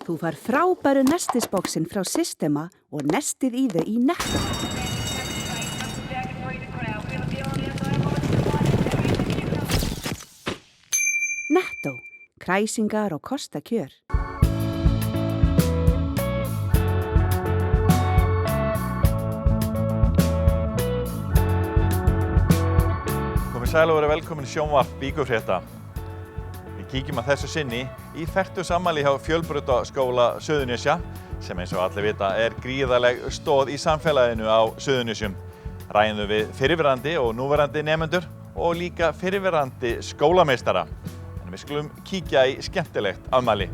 Þú fær frábæru nestisboxin frá Systema og nestið í þau í Netto. Netto, kræsingar og kostakjör. Komið sæl og verið velkomin í sjónvarp Víkurfrétta. Við kíkjum að þessu sinni í 40 afmæli hjá Fjölbrautaskóla Suðurnesja, sem eins og allir vita gríðarleg stoð í samfélaginu á Suðurnesjum. Ræðum við fyrrverandi og núverandi nemendur og líka fyrrverandi skólameistara. En við skulum kíkja í skemmtilegt afmæli.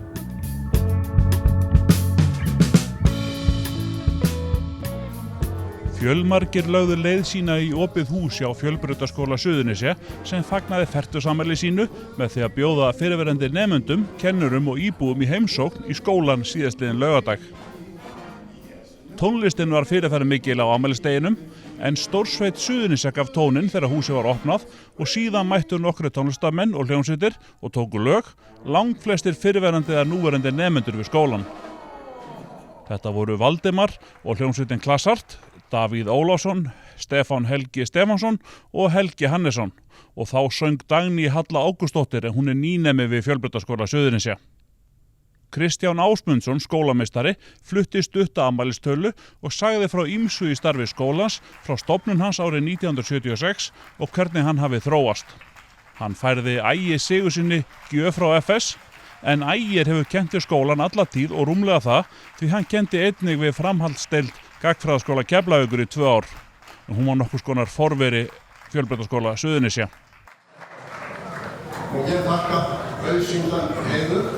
Fjölmargir lögðu leið sína í opið hús hjá Fjölbrautaskóla Suðurnesja sem fagnaði 40 afmæli sínu með því að bjóða fyrrverandi nemendum, kennurum og íbúum í heimsókn í skólann síðastliðinn laugardag. Tónlistin var fyrirferðarmikil á afmælisdeginum en stórsveit Suðurnesja gaf tóninn þegar húsið var opnað og síðan mættu nokkrir tónlistarmenn og hljómsveitir og tóku lög, langflestir fyrrverandi eða núverandi nemendur við skólann. Þetta voru Valdimar og hljómsveitin Klassart, Davíð Ólafsson, Stefán Helgi Stefánsson og Helgi Hannesson og þá söng Dagný Halla Ágústsdóttir en hún nýnemi við Fjölbrautaskóla Suðurnesja. Kristján Ásmundsson, skólameistari, flutti stutta afmælistölu og sagði frá ýmsu í starfi skólans frá stofnun hans árið 1976 og hvernig hann hafi þróast. Hann færði Ægi Sigurðssyni gjöf frá FS en Ægir hefur kennt við skólan alla tíð og rúmlega það því hann kenndi einnig við framhaldsdeild Gagnfræðaskóla Keflavíkur í 2 ár. Hún var nokkurs konar forveri Fjölbrautaskóla Suðurnesja. Og ég þakka auðsýndan heiður.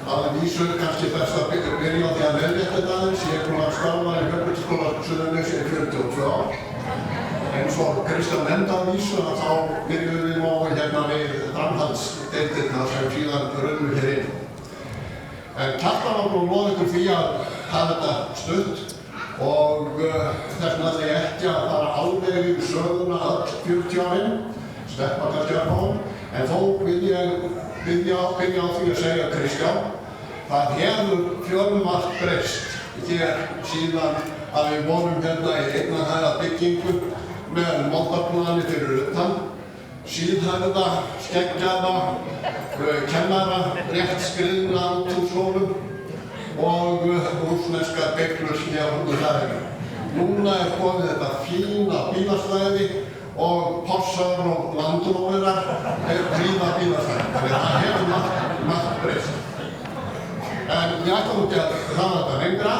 Að vísu kannski best að byrja á því að leiðrétta þetta aðeins. Ég búinn að starfa í Fjölbrautaskóla Suðurnesja í 42 ár. Eins og Kristján nefndi að vísu að þá byrjuðum við hérna við framhaldsdeildirnar sem síðan runnu hér inn. En Kjartan var búinn lofa ykkur því að hafa þetta stutt og þess vegna ætla ég ekki að fara alveg í söguna öll 40 árin, sleppa kannski upp á hún, en þó vil ég byrja á því að segja Kristján, það hefur fjölmargt breyst hér síðan að við vorum hérna í eignarhæða byggingu með moldarplani fyrir utan, síðhærða, skeggjaða, kennara, rétt skriðna út úr skólum og rússneskar bygglur hér úr hlæðinu. Núna komið þetta fína bílastæði og Porsar og Landróverar prýða bílastæði. Þannig að það hefur margt breyst. En ég ætla nú ekki að hraða þetta lengra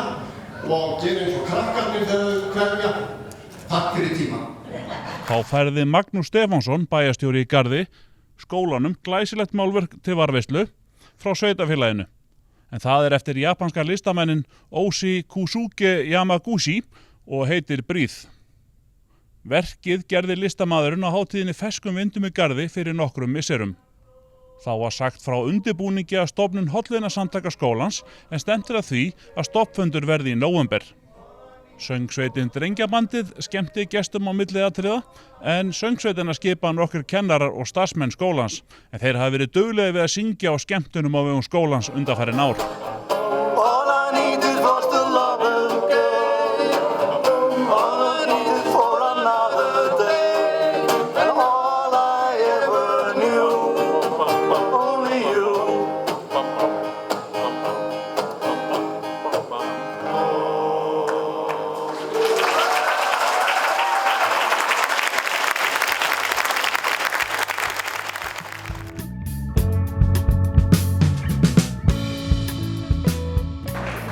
og gera eins og krakkarnir þegar þau kveðja. Takk fyrir tímann. Þá færði Magnús Stefánsson, bæjarstjóri í Garði, skólanum glæsilegt málverk til varðveislu frá sveitafélaginu. En það eftir japanska listamennin Oshi Kusuke Yamaguchi og heitir Bríð. Verkið gerði listamaðurinn á hátíðinni Ferskum vindum í Garði fyrir nokkrum misserum. Þá var sagt frá undirbúningi að stofnun hollvinasamtaka skólans en stefnt að því að stofnfundur verði í nóvember. Söngsveitin Drengjabandið skemmti gestum á milli atriða en söngsveitina skipa nokkrir kennarar og starfsmenn skólans en þeir hafa verið duglegir við að syngja á skemmtunum á vegum skólans undanfarin ár.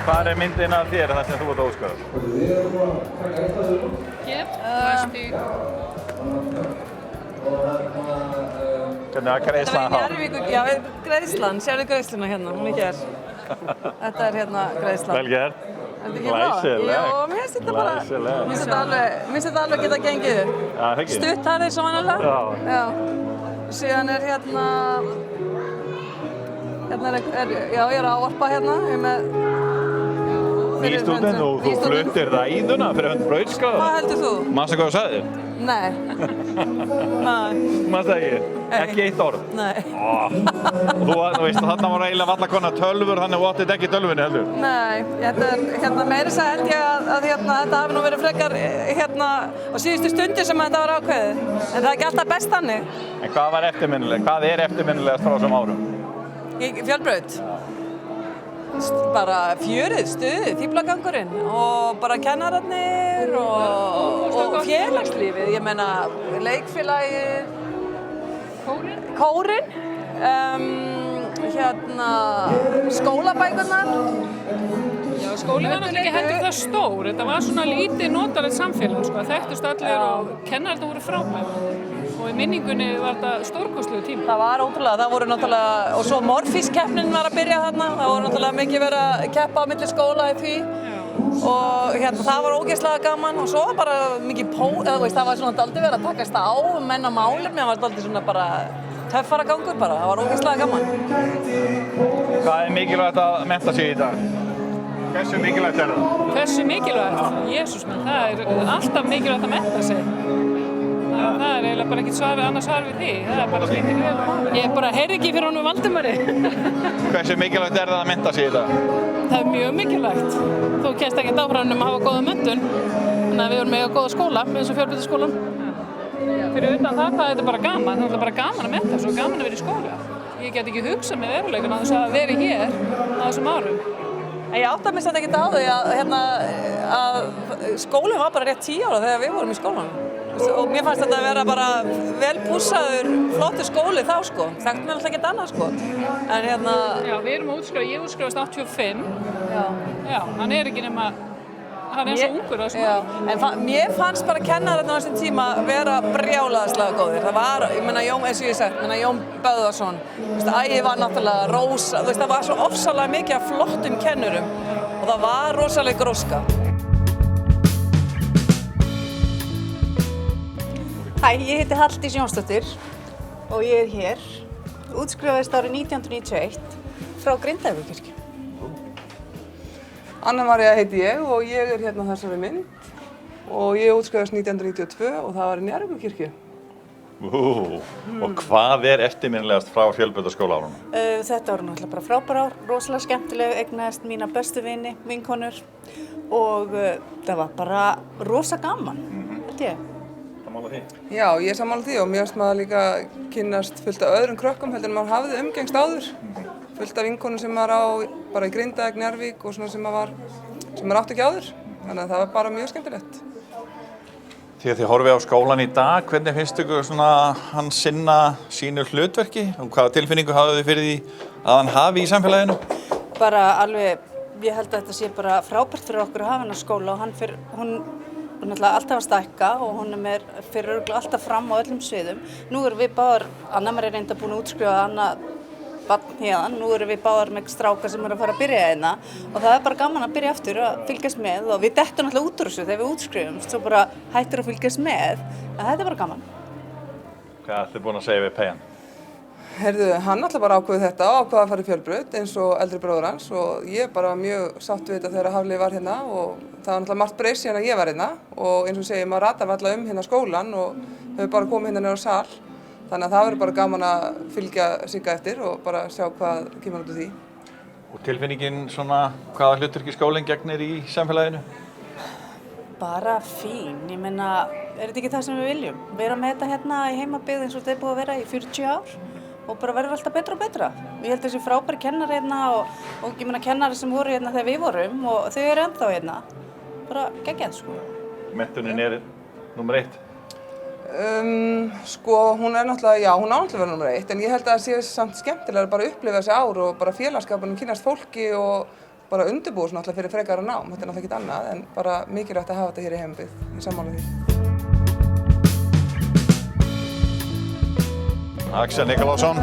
Hvað myndin af þér þar sem þú ert óskar? Hvernig var greiðslan þá? Já, greiðslan, sérðu greiðsluna hérna, hún hér. Þetta hérna greiðslan. Vel gert. Glæsilegt. Já, mér finnst þetta bara, mér finnst þetta alveg geta gengið upp. Já, það ekki. Stutt þar eins og vanalega. Já. Síðan hérna ég að ávarpa hérna, með Nýstúdent og þú fluttir ræðuna fyrir hönd brautskráðara. Hvað heldur þú? Manstu hvað þú sagðir? Nei. Nei. Maður segir, ekki eitt orð. Nei. Og þú veist, þarna var eiginlega valla konar tölvur, þannig þú áttið ekki tölvunni heldur. Nei, meira þess að held ég að þetta hafi nú verið frekar á síðustu stundir sem þetta var ákveðið. En það er ekki alltaf best þannig. En hvað var eftirminnilegast? Hvað er eftirminnilegast frá þessum árum? Í Fjölbraut? Bara fjörið, stuðið, fíblagangurinn og bara kennararnir og félagslífið. Ég meina leikfélagið, kórinn, skólabækurnar. Já, skólinn var náttúrulega ekki heldur það stór. Þetta var svona lítið notalegt samfélag, sko. Þekktust allir og kennararnir voru frábærir. Og í minningunni var þetta stórkostlegu tími. Það var ótrúlega, það voru náttúrulega, og svo Morfís-keppnin var að byrja þarna. Það voru náttúrulega mikið verið að keppa á milli skóla í því. Og það var ógeðslega gaman og svo var bara mikið það var svona dálítið verið að takast á menn á málefni, það var dálítið svona bara töffara gangur bara, það var ógeðslega gaman. Hvað er mikilvægt að mennta sig í dag? Hversu mikilvægt er það? Hversu mikilvægt? Jesús minn, það er alltaf mikilvægt að mennta sig. Það er eiginlega bara ekkert annars svar við því, það er bara slítið vel. Ég bara heyri ekki fyrir honum Valdimari. Hversu mikilvægt er það að mennta sig í dag? Það er mjög mikilvægt. Þú kemst ekkert áfram að hafa góða menntun, þannig að við vorum með góða skóla, eins og Fjölbrautaskólann. Fyrir utan það er þetta bara gaman, það er bara gaman að mennta sig og gaman að vera í skóla. Ég get ekki hugsað með veruleikann á þess að vera hér á þessum árum. En ég áttaði mig samt ekkert á því að skólinn var bara rétt 10 ára þegar við vorum í skólanum. Og mér fannst þetta að vera bara vel pússaður, flottur skóli þá sko. Þekktum við alltaf ekkert annað sko. En Já, við erum útskrifað, ég útskrifast 85. Já, hann er ekki nema, hann er svo ungur á þessum árum. En mér fannst bara kennararnir á þessum tíma vera brjálæðislega góðir. Það var, ég meina Jón, eins og ég sagt, Jón Böðvarsson, Ægi var náttúrulega Rósa, það var svo ofsalega mikið af flottum kennurum og það var rosalega gróska. Hæ, ég heiti Halldís Jónsdóttir og ég er hér. Útskrifaðist árið 1991 frá Grindavíkurkirkju. Anna María heiti ég og ég er hérna á þessari mynd og ég útskrifaðist 1992 og það var í Njarðvíkurkirkju. Og hvað er eftirminnilegast frá Fjölbrautaskólaárunum? Þetta voru náttúrulega bara frábær ár, rosalega skemmtileg, eignaðist mína bestu vini, vinkonur og það var bara rosa gaman, held ég. Já, ég er sammála því og mér finnst maður líka kynnast fullt af öðrum krökkum heldur en maður hafði umgengst áður. Fullt af vinkonum sem maður á bara í Grindavík, Njarðvík og svona sem maður átti ekki áður. Þannig að það var bara mjög skemmtilegt. Þegar þið horfið á skólan í dag, hvernig finnst ykkur svona hann sinna sínu hlutverki og hvaða tilfinningu hafið þið fyrir því að hann hafi í samfélaginu? Bara alveg, ég held að þetta sé bara frábært fyrir okkur að hafa hennar skóla og hún náttúrulega alltaf að stækka og honum fyrir alltaf fram á öllum sviðum. Nú erum við báðar, Anna María er reynda búin að útskrifa annað barn hérna, nú erum við báðar með strákar sem eru að fara að byrja hérna og það er bara gaman að byrja aftur að fylgjast með og við dettum náttúrulega út úr þessu þegar við útskrifumst, svo bara hættur að fylgjast með, en þetta er bara gaman. Hvað ertu búin að segja við Peian? Heyrðu, hann alltaf bara ákveði þetta og ákveði að fara í Fjölbraut eins og eldri bróður hans og ég er bara mjög sátt við þetta þegar Hafliði var hérna og það var náttúrulega margt breyst síðan að ég var hérna og eins og segi, maður ratar alla hérna skólan og hefur bara komið hérna niður á sal þannig að það verður bara gaman að fylgja Sigga eftir og bara sjá hvað kemur út úr því. Og tilfinningin svona, hvaða hlutverki skólinn gegnir í samfélaginu? Bara fín, ég meina, er þetta ekki það sem við viljum? Vera með þetta hérna í heimabyggð eins og þetta er búið að vera í 40 ár og bara verður alltaf betra og betra. Ég held þessi frábæri kennari hérna og ég meina kennari sem voru hérna þegar við vorum og þau eru ennþá hérna. Bara geggjað sko. Menntunin er nummer 1? Sko, hún er náttúrulega, já, hún á náttúrulega verið nummer 1 en ég held að það sé samt skemmtilega bara að upplifa þessi ár og bara félagskapurinn kynnast fólki og bara undirbúa svo náttúrulega fyrir frekara nám. Þetta er náttúrulega ekkert annað en bara mikilvægt að hafa þetta hér í heimabyggð, í sammála því. Axel Nikolásson,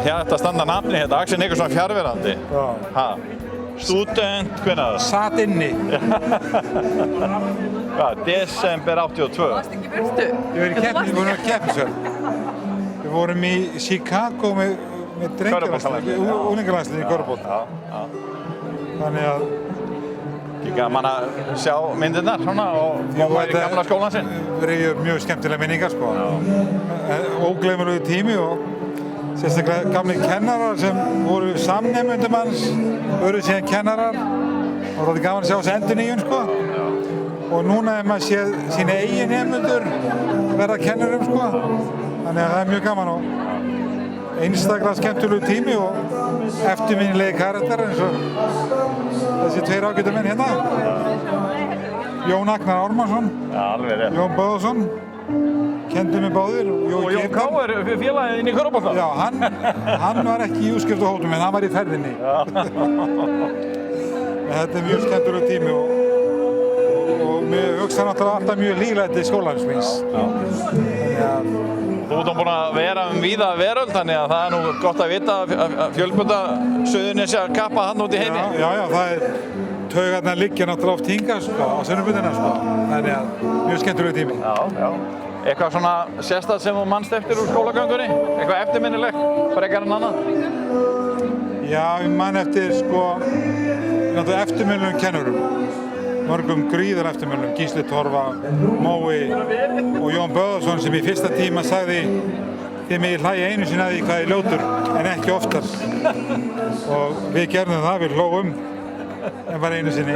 hérna standa nafni hérna, Axel Nikolásson fjarverandi. Já. Stúdent, hvenær? Sat inni. Hvað, desember 82? Varst ekki burtu? Við vorum í keppnisverð. Við vorum í Chicago með drengjalandsliði, unglingalandsliði í körfubolta. Já. Þannig að Ekki gaman að sjá myndirnar svona og koma í gamla skólan sinn. Reyður mjög skemmtilega minningar sko. Ógleymanlegur tími og sérstaklega gamli kennarar sem voru samnemundum hans, voru síðan kennarar og það er gaman að sjá þessu endurnýjun sko. Og núna er maður séð sína eigin nemendur verða kennurum sko. Þannig að það er mjög gaman og einstaklega skemmtilegu tími og eftirminnilegi karakter eins og þessi tveir ágætu menn hérna. Jón Agnar Ármannsson, Jón Böðarsson, kenndi mig báðir. Og Jón K. er félagið inn í körfubolta. Já, hann var ekki í útskriftarhópnum en hann var í ferðinni. Þetta er mjög skemmtilegu tími og mér hugsa náttúrulega alltaf mjög líflæti skólans míns. Þú ert búinn að vera víða veröld, þannig að það er nú gott að vita að fjölbreyta Suðurnesja kappa hann út í heimi. Já, það er taugarnar liggja náttúrulega oft hingað sko, á sunnudagana sko. Þannig að mjög skemmtilegu tími. Já. Eitthvað svona sérstakt sem þú manst eftir úr skólagöngunni? Eitthvað eftirminnilegt, frekar en annað? Já, ég man eftir sko, náttúrulega eftirminnilegum kennurum. Mörgum gríðar eftirminnilegum, Gísli Torfa, Mói og Jón Böðarsson sem í fyrsta tíma sagði þið megið hlæja einu sinni að því hvað er ljótur en ekki oftar. Og við gerðum það, við hlógum en bara einu sinni.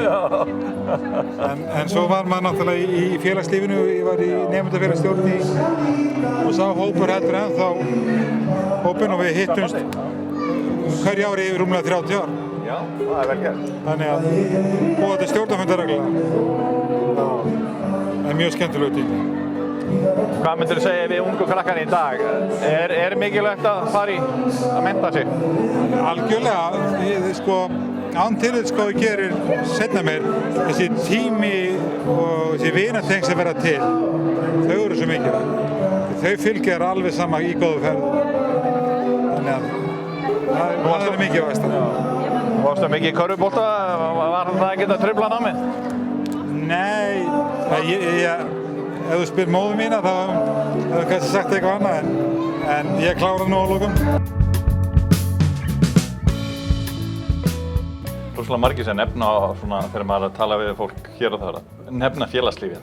En svo var maður náttúrulega í félagslífinu, ég var í nemendafélagsstjórn og sá hópur heldur ennþá hópinn og við hittumst hverju ári yfir rúmlega 30 ár. Já, það er vel gert. Þannig að búa til stjórnarfundar reglulega. Það er mjög skemmtilegu tími. Hvað myndir þú segja við ungu krakkan í dag? Er mikilvægt að fara í að mennta sig? Algjörlega, sko, án tillit sko gerir seinna meir þessi tími og þessi vinateng sem verða til, þau eru svo mikilvægt. Þau fylgja þér alveg sama í góðu ferð. Þannig að það er mikilvægast. Þú varstu mikið í körfubolta, var það ekkert að trufla námið? Nei, ef þú spyr móður mína þá hefur kannski sagt eitthvað annað en ég kláraði nú á lokum. Rosalega margir sem nefna svona þegar maður er að tala við fólk hér og þar, nefna félagslífið.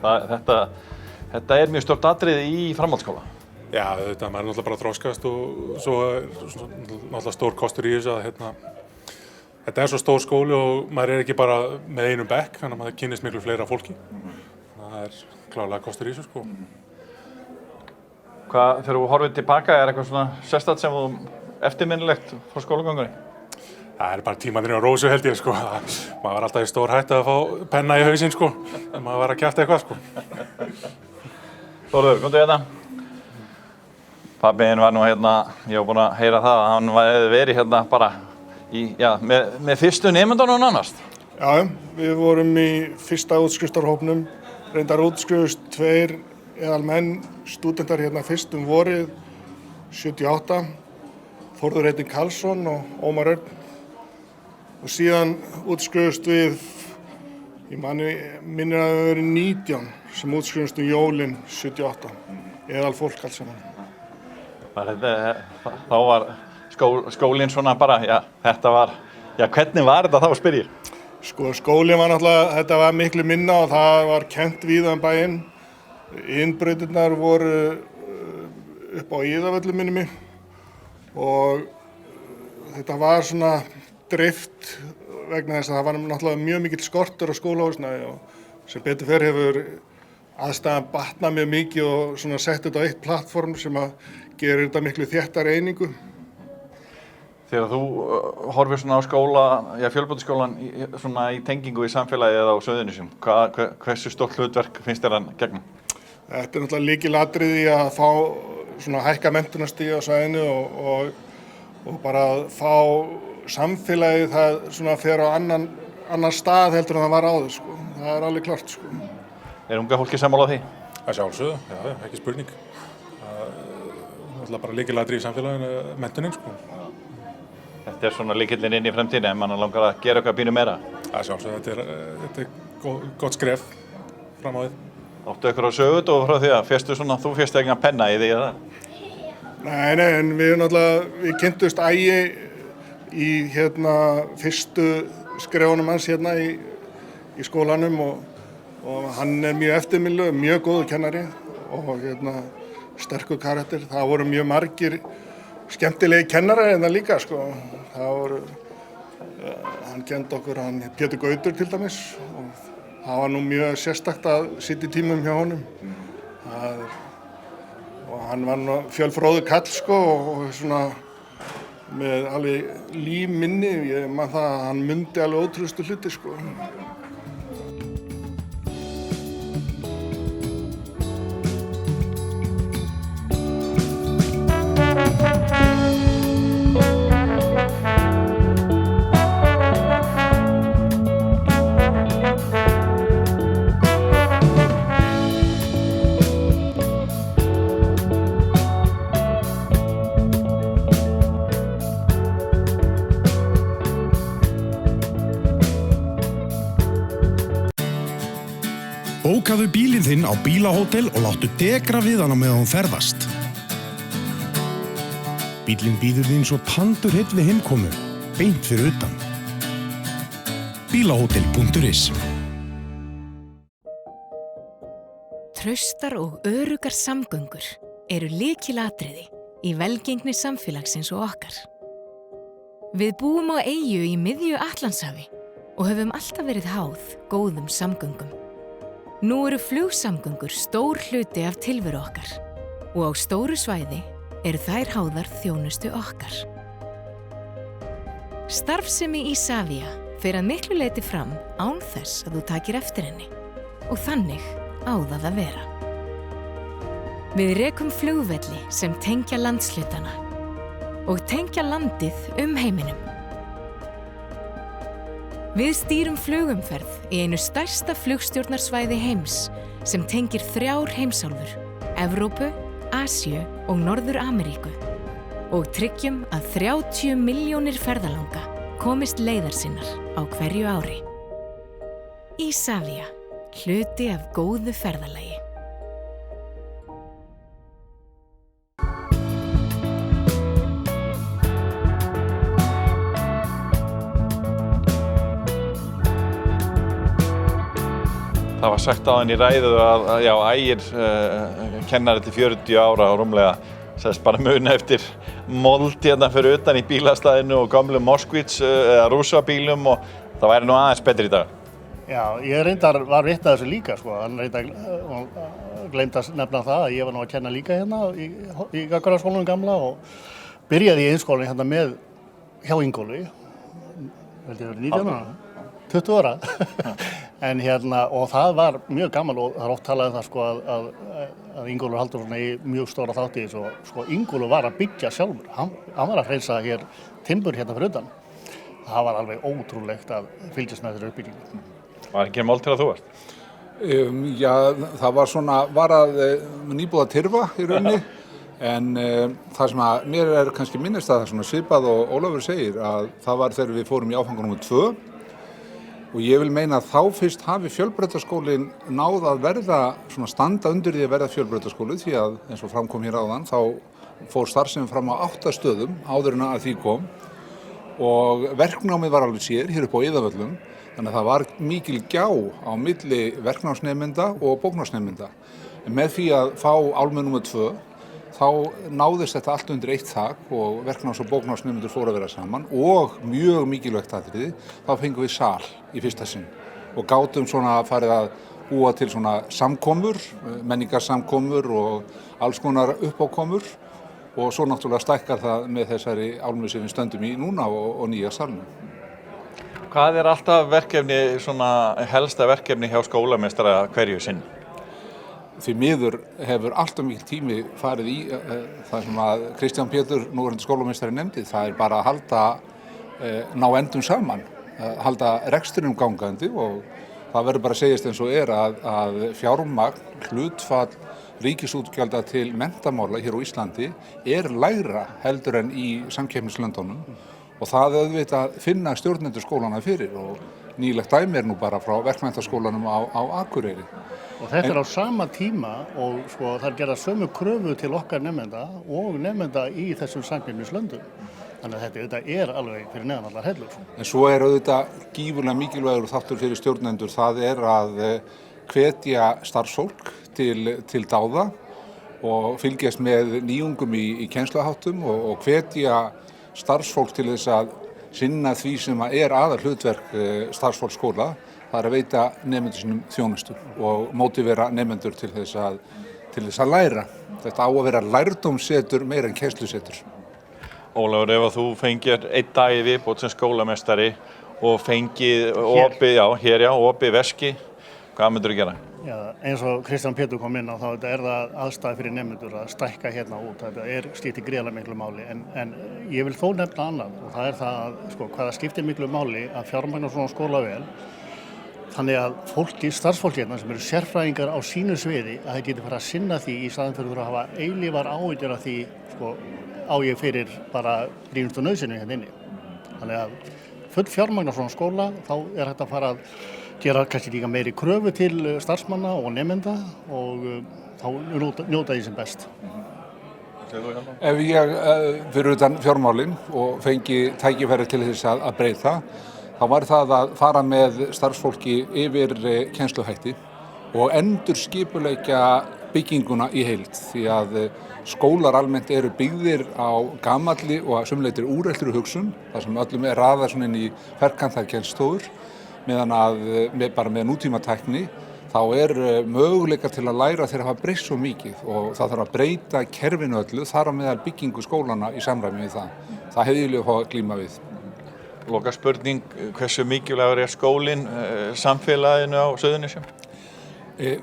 Þetta er mjög stórt atriði í framhaldsskóla. Já, þetta maður er náttúrulega bara að þroskast og svo er náttúrulega stór kostur í þessu að þetta er svo stór skóli og maður er ekki bara með einum bekk, þannig að maður kynnist miklu fleira fólki. Það er klárlega kostur í þessu sko. Þegar þú horfir tilbaka, er eitthvað svona sérstakt sem þú eftirminnilegt frá skólagöngunni? Það er bara tímarnir á rósu held ég sko. Maður var alltaf í stór hættu að fá penna í hausinn sko, en maður var að kjafta eitthvað sko. Þórður, komdu hérna. Pabbi var nú hérna, ég var búinn að heyra það að hann hefði verið hérna bara með fyrstu nemendunum nánast. Já, við vorum í fyrsta útskriftarhópnum, reyndar útskrifust 2 eðalmenn stúdentar hérna fyrst vorið 78, Þórður Heitin Karlsson og Ómar Örn. Og síðan útskrifust við, ég minnir að það verið 19 sem útskrifust jólin 78, eðal fólk allt saman. Þá var skólinn svona bara, hvernig var þetta þá, spyr ég? Sko, skólinn var náttúrulega, þetta var miklu minna og það var kennt víða um bæinn. Innbrautirnar voru upp á Iðavöllum minnir mig og þetta var svona dreift vegna þess að það var náttúrulega mjög mikill skortur á skólahúsnæði og sem betur fer hefur aðstæðan batnað mjög mikið og svona sett þetta á eitt plattform sem að gerir þetta miklu þéttari einingu. Þegar þú horfir svona á skóla, fjölbrautaskólann svona í tengingu í samfélagið eða á Suðurnesjum, hversu stórt hlutverk finnst þér hann gegna? Þetta er náttúrulega lykilatriði að fá svona hækka menntunarstig á svæðinu og bara fá samfélagið það svona fer á annan stað heldur en það var áður sko. Það er alveg klart sko. Er unga fólki sammála því? Það sjálfsögðu, já, ekki spurning. Það er náttúrulega bara lykilatriði í samfélaginu, menntunin sko. Þetta er svona lykillinn inn í fremtíðinni ef mann langar að gera eitthvað pínu meira. Það sjálfsögðu, þetta er gott skref fram á því. Áttu ykkur á sögut og frá því að þú fyrstu ekki að penna í því eða? Nei, en við kynntumst Ægi í fyrstu skrefunum hans hérna í skólanum og hann mjög eftirminnilegur, mjög góður kennari og sterkur karakter. Það voru mjög margir skemmtilegi kennarar líka, sko. Það voru, hann kenndi okkur, Pétur Gautur til dæmis og það var nú mjög sérstakt að sitja í tímum hjá honum. Og hann var nú fjölfróður kall, sko, og svona með alveg lífminni. Ég man það að hann mundi alveg ótrúlegustu hluti, sko. Bókaðu bílinn þinn á bílahótel og láttu degra við hann á meðan hún ferðast. Bíllinn bíður þín svo pandur heill við heimkomu, beint fyrir utan. Bílahótel.is. Traustar og öruggar samgöngur eru lykilatriði í velgengni samfélagsins og okkar. Við búum á eyju í miðju Atlantshafi og höfum alltaf verið háð góðum samgöngum. Nú eru flugsamgöngur stór hluti af tilveru okkar og á stóru svæði eru þær háðar þjónustu okkar. Starfsemi Isavia fer að miklu leyti fram án þess að þú takir eftir henni og þannig á það að vera. Við rekum flugvelli sem tengja landshlutana og tengja landið heiminum. Við stýrum flugumferð í einu stærsta flugstjórnarsvæði heims sem tengir 3 heimsálfur, Evrópu, Asíu og Norður-Ameríku og tryggjum að 30 milljónir ferðalanga komist leiðar sinnar á hverju ári. Isavia, hluti af góðu ferðalagi. Það var sagt á henni í ræðu að Ægir, kennari til 40 ára og rúmlega, sagðist bara muna eftir mold hérna fyrir utan í bílastæðinu og gömlum Moskvits eða rússabílum og það væri nú aðeins betri í dag. Já, ég reyndar var vitni að þessu líka, sko. Hann reyndar gleymdi að nefna það að ég var nú að kenna líka hérna í Gagnfræðaskólanum gamla og byrjaði í iðnskólanum hérna með hjá Ingólfi, held ég verið 19 ára. 20 ára. En og það var mjög gaman og það er oft talað það, sko, að Ingólfur Halldórsson í mjög stóra þátt í þessu og sko, Ingólfur var að byggja sjálfur. Hann var að hreinsa hér timbur hérna fyrir utan. Það var alveg ótrúlegt að fylgjast með þessu uppbyggingu. Var ekki mold til að þú varst? Já, það var nýbúið að tyrfa í rauninni. En það sem að mér kannski minnist að það svipað og Ólafur segir að það var þegar við fórum í áfanga númer 2 og ég vil meina að þá fyrst hafi Fjölbrautaskólinn náð að verða standa undir því að verða fjölbrautaskóli því að eins og framkom hér áðan þá fór starfsemi fram á 8 stöðum áður en að því kom og verknámið var alveg sér hér upp á Iðavöllum þannig að það var mikil gjá á milli verknámsnemenda og bóknámsnemenda. En með því að fá álmið númer 2 þá náðist þetta allt undir eitt þak og verknáms- og bóknámsnemendur fóru að vera saman og mjög mikilvægt atriði, þá fengum við sal í fyrsta sinn og gátum farið að búa til samkomur, menningarsamkomur og alls konar uppákomur og svo náttúrulega stækkar það með þessari álmu sem við stöndum í núna og nýja salnum. Hvað er alltaf verkefni, helsta verkefni hjá skólameistara hverju sinni? Því miður hefur alltaf mikil tími farið í það sem að Kristján Pétur, núverandi skólameistari, nefndi. Það er bara að ná endum saman, halda rekstrinum gangandi og það verður bara að segjast eins og að fjármagn, hlutfall ríkisútgjalda til menntamála hér á Íslandi er lægra heldur en í samkeppnislöndunum og það auðvitað finna stjórnendur skólana fyrir og nýlegt dæmi nú bara frá verkmenntaskólanum á Akureyri. Og þetta er á sama tíma og það er gerða sömu kröfu til okkar nemenda og nemenda í þessum samkeppnislöndum. Þannig að þetta alveg fyrir neðan allar hellur. En svo auðvitað gífurlega mikilvægur þáttur fyrir stjórnendur, það að hvetja starfsfólk til dáða og fylgjast með nýjungum í kennsluháttum og hvetja starfsfólk til þess að sinna því sem aðal hlutverk starfsfólks skóla, það að veita nemendur sínum þjónustu og mótivera nemendur til þess að læra. Þetta á að vera lærdómssetur meira en kennslusetur. Ólafur, ef þú fengir einn dag í viðbót sem skólameistari og fengið opið veski, hvað myndirðu gera? Já, eins og Kristján Pétur kom inn á þá það aðstæða fyrir nemendur að stækka hérna út. Þetta skiptir gríðarlega miklu máli en ég vil þó nefna annað og það það að hvað það skiptir miklu máli að fjármagna svona skóla vel. Þannig að starfsfólki hérna sem eru sérfræðingar á sínu sviði að það geti fara að sinna því í staðinn fyrir að hafa eilífar áhyggjur af því á ég fyrir bara brýnustu nauðsynjum hérna inni. Þannig að full fjármagna svona skóla þá hægt að fara að gera kannski líka meiri kröfu til starfsmanna og nemenda og þá njóta því sem best. Ef ég fyrir utan fjármálin og fengi tækifæri til þess að breyta, þá var það að fara með starfsfólki yfir kennsluhætti og endurskipuleggja bygginguna í heild því að skólar almennt eru byggðir á gamalli og að sumleitir úreltri hugsun, þar sem öllum raðað svona inn í ferkantar kennslustofur, meðan að bara með nútímatækni þá möguleikar til að læra þeir hafa breyst svo mikið og það þarf að breyta kerfinu öllu þar á meðal byggingu skólana í samræmi við það. Það hefði ég fá að glíma við. Loka spurning, hversu mikilvægur skólinn samfélaginu á Suðurnesjum?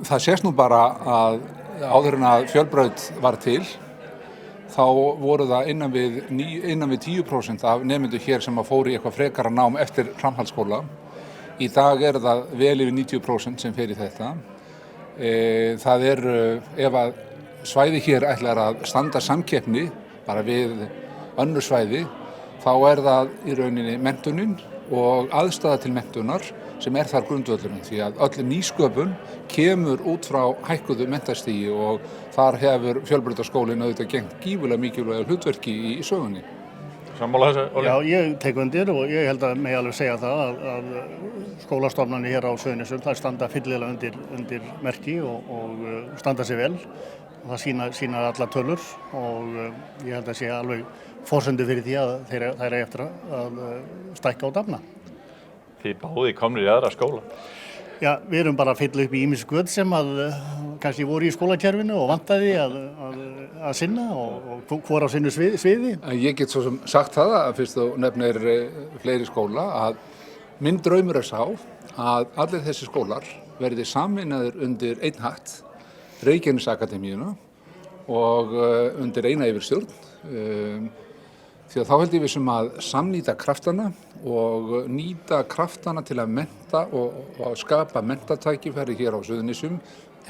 Það sést nú bara að áður en að Fjölbraut var til, þá voru það innan við 10% af nemendur hér sem fóru í eitthvað frekara nám eftir framhaldsskóla. Í dag það vel yfir 90% sem fer í þetta. Það ef að svæði hér ætlar að standa samkeppni bara við önnur svæði, þá það í rauninni menntunin og aðstaða til menntunar sem þar grundvöllurinn því að öll nýsköpun kemur út frá hækkuðu menntastigi og þar hefur Fjölbrautaskólinn auðvitað gegnt gífurlega mikilvægu hlutverki í sögunni. Sammála þessu, Óli? Já, ég tek undir og ég held að megi alveg segja það að skólastofnanir hér á Suðurnesjum þær standa fyllilega undir merki og standa sig vel. Það sýna allar tölur og ég held að sé alveg forsendur fyrir því að þær eftir að stækka og dafna. Þið báðir komnir í aðra skóla? Já, við erum bara að fylla upp í ýmis göt sem kannski voru í skólakerfinu og vantaði að sinna og hvor á sinnu sviði. Ég get svo sem sagt það að fyrst þú nefnir fleiri skóla að minn draumur sá að allir þessi skólar verði sameinaðir undir einn hatt, Reykjanesakademíuna og undir eina yfirstjórn. Því að þá held ég við sem að samnýta kraftana og nýta kraftana til að mennta og að skapa menntatækifæri hér á Suðurnesjum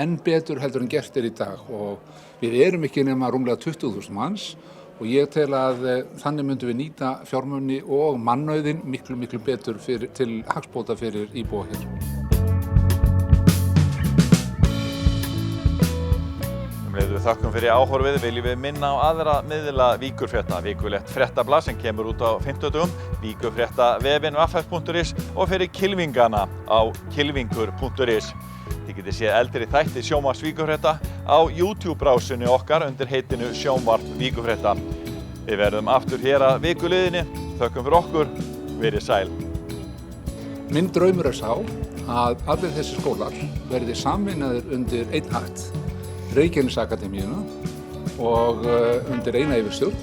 enn betur heldur en gert í dag og við erum ekki nema rúmlega 20.000 manns og ég tel að þannig myndum við nýta fjármuni og mannauðinn miklu betur til hagsbóta fyrir íbúa hér. Við þakkum fyrir áhorfið, viljum við minna á aðra miðla Víkurfrétta, vikulegt fréttablað sem kemur út á 50. Víkurfréttavefinn ff.is og fyrir kylfingana á kylfingur.is. Þið getið séð eldri þætti sjónvarps Víkurfrétta á YouTube-brásunni okkar undir heitinu Sjónvarp Víkurfrétta. Við verðum aftur hér að vikuliðinni, þökkum fyrir okkur, verið sæl. Minn draumur sá að allir þessi skólar verði sameinaðir undir einn hatt, Reykjanesakademíuna og undir eina yfirstjórn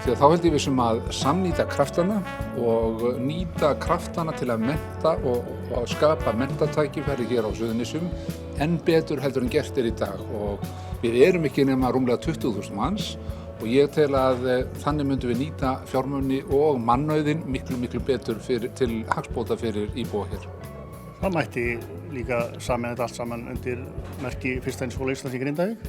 því að þá held ég við sem að samnýta kraftana og nýta kraftana til að mennta og að skapa menntatækifæri hér á Suðurnesjum enn betur heldur en gert í dag og við erum ekki nema rúmlega 20.000 manns og ég tel að þannig myndum við nýta fjármuni og mannauðinn miklu betur til hagsbóta fyrir íbúa hér. Það mætti líka sameina þetta allt saman undir merki Fyrsta Iðnskóla Íslands í Grindavík.